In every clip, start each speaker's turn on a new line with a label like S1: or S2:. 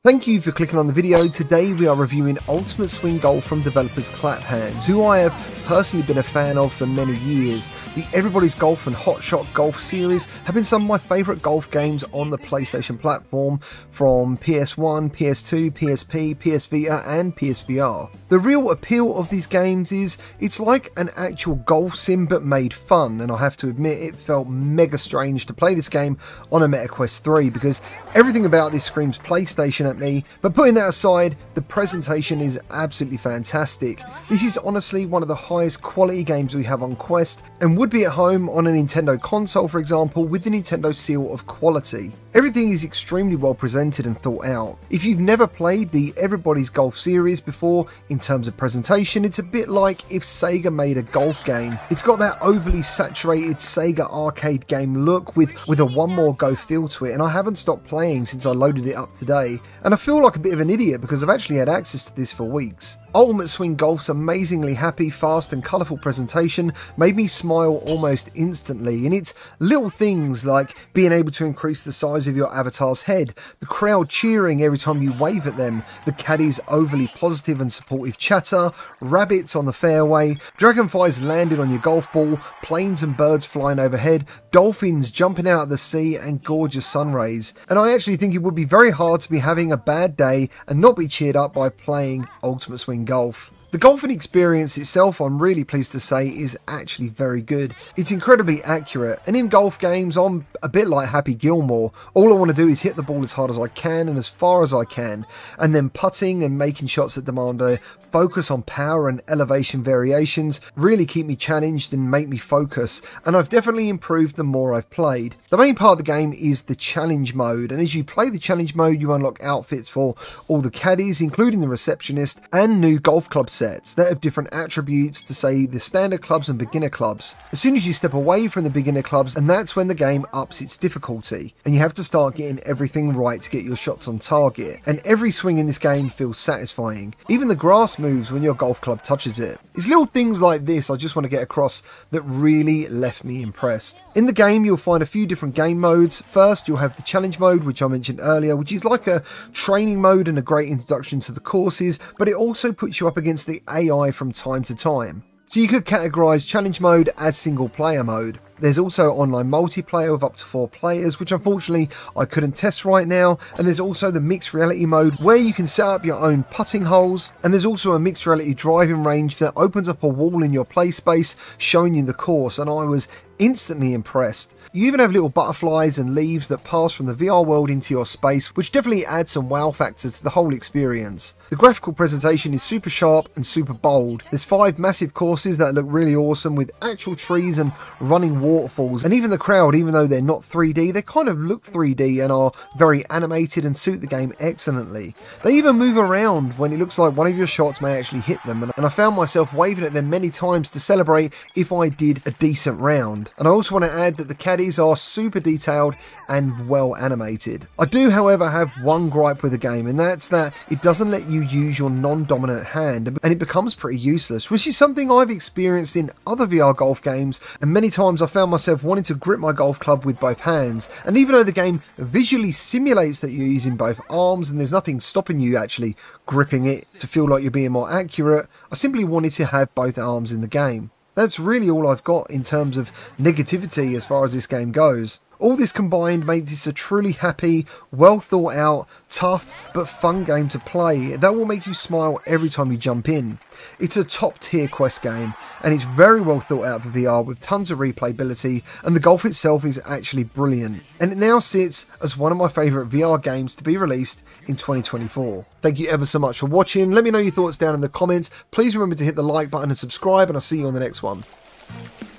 S1: Thank you for clicking on the video. Today we are reviewing Ultimate Swing Golf from developers Clap Hanz, who I have personally been a fan of for many years. The Everybody's Golf and Hot Shot Golf series have been some of my favourite golf games on the PlayStation platform, from PS1, PS2, PSP, PSVR and PSVR. The real appeal of these games is it's like an actual golf sim but made fun, and I have to admit it felt mega strange to play this game on a Meta Quest 3 because everything about this screams PlayStation at me, but putting that aside, the presentation is absolutely fantastic. This is honestly one of the highest quality games we have on Quest and would be at home on a Nintendo console, for example, with the Nintendo seal of quality. Everything is extremely well presented and thought out. If you've never played the Everybody's Golf series before, in terms of presentation, it's a bit like if Sega made a golf game. It's got that overly saturated Sega arcade game look with a one more go feel to it, and I haven't stopped playing since I loaded it up today. And I feel like a bit of an idiot because I've actually had access to this for weeks. Ultimate Swing Golf's amazingly happy, fast and colourful presentation made me smile almost instantly, and it's little things like being able to increase the size of your avatar's head, the crowd cheering every time you wave at them, the caddy's overly positive and supportive chatter, rabbits on the fairway, dragonflies landing on your golf ball, planes and birds flying overhead, dolphins jumping out of the sea and gorgeous sun rays. And I actually think it would be very hard to be having a bad day and not be cheered up by playing Ultimate Swing Golf. The golfing experience itself, I'm really pleased to say, is actually very good. It's incredibly accurate, and in golf games I'm a bit like Happy Gilmore. All I want to do is hit the ball as hard as I can and as far as I can, and then putting and making shots that demand a focus on power and elevation variations really keep me challenged and make me focus, and I've definitely improved the more I've played. The main part of the game is the challenge mode, and as you play the challenge mode you unlock outfits for all the caddies, including the receptionist, and new golf club sets that have different attributes to, say, the standard clubs and beginner clubs. As soon as you step away from the beginner clubs, and that's when the game ups its difficulty, and you have to start getting everything right to get your shots on target, and every swing in this game feels satisfying. Even the grass moves when your golf club touches it. It's little things like this I just want to get across that really left me impressed. In the game you'll find a few different game modes. First you'll have the challenge mode, which I mentioned earlier, which is like a training mode and a great introduction to the courses, but it also puts you up against the AI from time to time. So you could categorise challenge mode as single player mode. There's also online multiplayer with up to 4 players, which unfortunately I couldn't test right now, and there's also the mixed reality mode where you can set up your own putting holes, and there's also a mixed reality driving range that opens up a wall in your play space showing you the course, and I was instantly impressed. You even have little butterflies and leaves that pass from the VR world into your space, which definitely adds some wow factor to the whole experience. The graphical presentation is super sharp and super bold. There's 5 massive courses that look really awesome with actual trees and running waterfalls, and even the crowd, even though they're not 3D, they kind of look 3D and are very animated and suit the game excellently. They even move around when it looks like one of your shots may actually hit them, and I found myself waving at them many times to celebrate if I did a decent round. And I also want to add that the caddies are super detailed and well animated. I do however have one gripe with the game, and that's that it doesn't let you use your non-dominant hand, and it becomes pretty useless, which is something I've experienced in other VR golf games, and many times I found myself wanting to grip my golf club with both hands. And even though the game visually simulates that you're using both arms and there's nothing stopping you actually gripping it to feel like you're being more accurate, I simply wanted to have both arms in the game. That's really all I've got in terms of negativity as far as this game goes. All this combined makes this a truly happy, well thought out, tough but fun game to play that will make you smile every time you jump in. It's a top tier Quest game, and it's very well thought out for VR with tons of replayability, and the golf itself is actually brilliant. And it now sits as one of my favourite VR games to be released in 2024. Thank you ever so much for watching. Let me know your thoughts down in the comments. Please remember to hit the like button and subscribe, and I'll see you on the next one.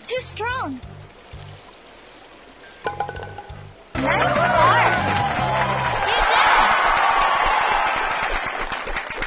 S2: Too strong!